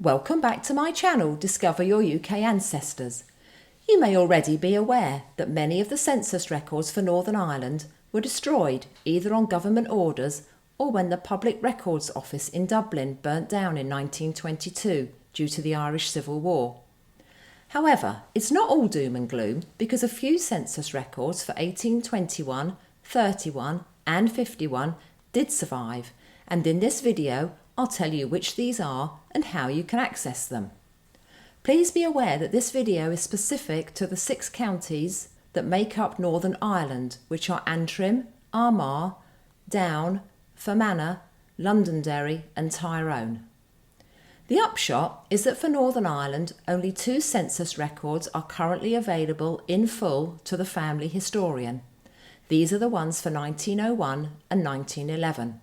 Welcome back to my channel, Discover Your UK Ancestors. You may already be aware that many of the census records for Northern Ireland were destroyed either on government orders or when the Public Records Office in Dublin burnt down in 1922 due to the Irish Civil War. However, it's not all doom and gloom because a few census records for 1821, 31 and 51 did survive, and in this video I'll tell you which these are and how you can access them. Please be aware that this video is specific to the 6 counties that make up Northern Ireland, which are Antrim, Armagh, Down, Fermanagh, Londonderry and Tyrone. The upshot is that for Northern Ireland, only 2 census records are currently available in full to the family historian. These are the ones for 1901 and 1911.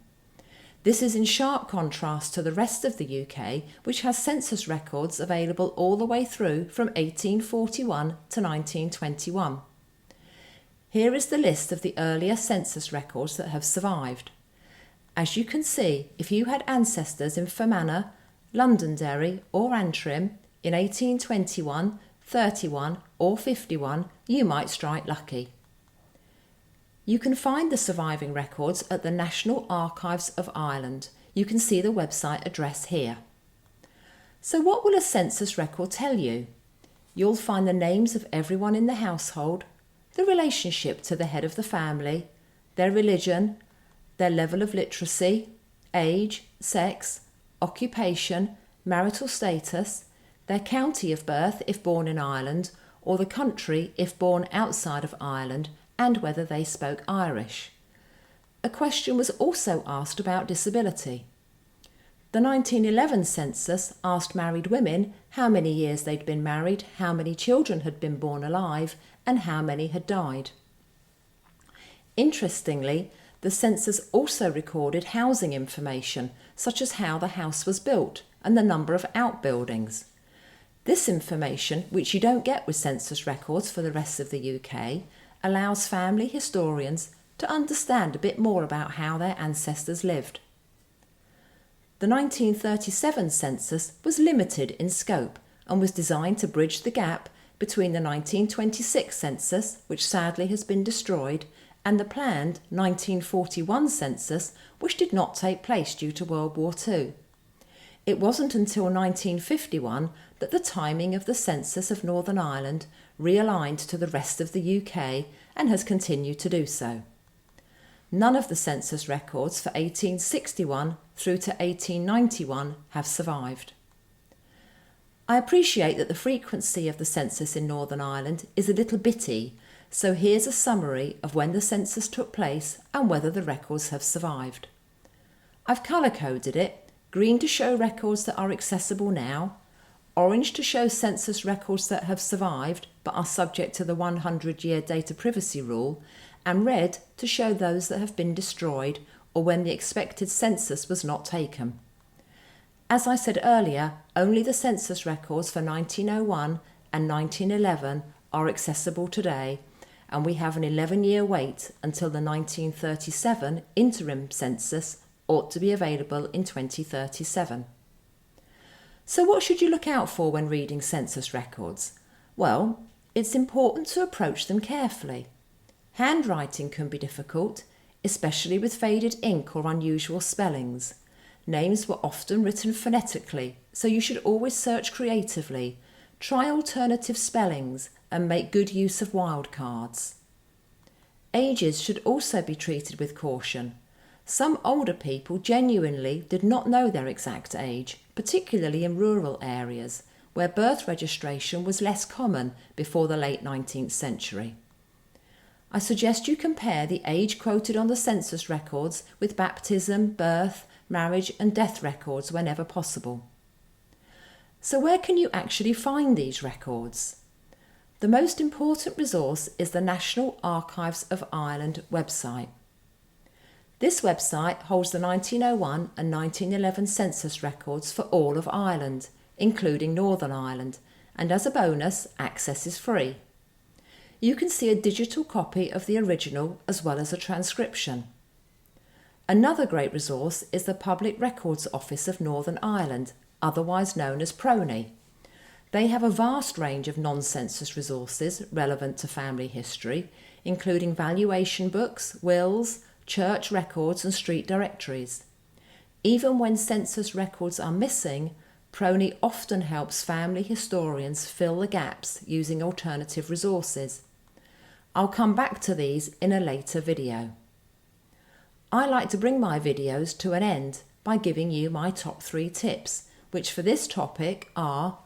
This is in sharp contrast to the rest of the UK, which has census records available all the way through from 1841 to 1921. Here is the list of the earlier census records that have survived. As you can see, if you had ancestors in Fermanagh, Londonderry or Antrim in 1821, 31 or 51, you might strike lucky. You can find the surviving records at the National Archives of Ireland. You can see the website address here. So what will a census record tell you? You'll find the names of everyone in the household, the relationship to the head of the family, their religion, their level of literacy, age, sex, occupation, marital status, their county of birth if born in Ireland, or the country if born outside of Ireland, and whether they spoke Irish. A question was also asked about disability. The 1911 census asked married women how many years they'd been married, how many children had been born alive, and how many had died. Interestingly, the census also recorded housing information, such as how the house was built and the number of outbuildings. This information, which you don't get with census records for the rest of the UK, allows family historians to understand a bit more about how their ancestors lived. The 1937 census was limited in scope and was designed to bridge the gap between the 1926 census, which sadly has been destroyed, and the planned 1941 census, which did not take place due to World War II. It wasn't until 1951 that the timing of the census of Northern Ireland realigned to the rest of the UK and has continued to do so. None of the census records for 1861 through to 1891 have survived. I appreciate that the frequency of the census in Northern Ireland is a little bitty, so here's a summary of when the census took place and whether the records have survived. I've colour-coded it, green to show records that are accessible now, orange to show census records that have survived but are subject to the 100-year data privacy rule, and red to show those that have been destroyed or when the expected census was not taken. As I said earlier, only the census records for 1901 and 1911 are accessible today, and we have an 11-year wait until the 1937 interim census ought to be available in 2037. So what should you look out for when reading census records? Well, it's important to approach them carefully. Handwriting can be difficult, especially with faded ink or unusual spellings. Names were often written phonetically, so you should always search creatively, try alternative spellings and make good use of wildcards. Ages should also be treated with caution. Some older people genuinely did not know their exact age, particularly in rural areas, where birth registration was less common before the late 19th century. I suggest you compare the age quoted on the census records with baptism, birth, marriage and death records whenever possible. So where can you actually find these records? The most important resource is the National Archives of Ireland website. This website holds the 1901 and 1911 census records for all of Ireland, including Northern Ireland, and as a bonus, access is free. You can see a digital copy of the original as well as a transcription. Another great resource is the Public Records Office of Northern Ireland, otherwise known as PRONI. They have a vast range of non-census resources relevant to family history, including valuation books, wills, church records and street directories. Even when census records are missing, PRONI often helps family historians fill the gaps using alternative resources. I'll come back to these in a later video. I like to bring my videos to an end by giving you my top 3 tips, which for this topic are: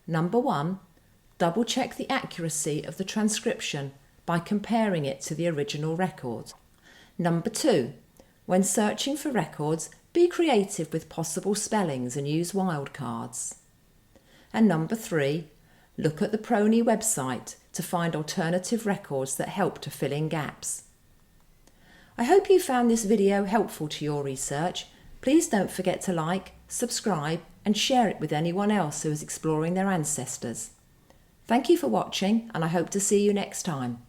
number 1, double check the accuracy of the transcription by comparing it to the original record. Number 2, when searching for records, be creative with possible spellings and use wildcards. And number 3, look at the PRONI website to find alternative records that help to fill in gaps. I hope you found this video helpful to your research. Please don't forget to like, subscribe and share it with anyone else who is exploring their ancestors. Thank you for watching, and I hope to see you next time.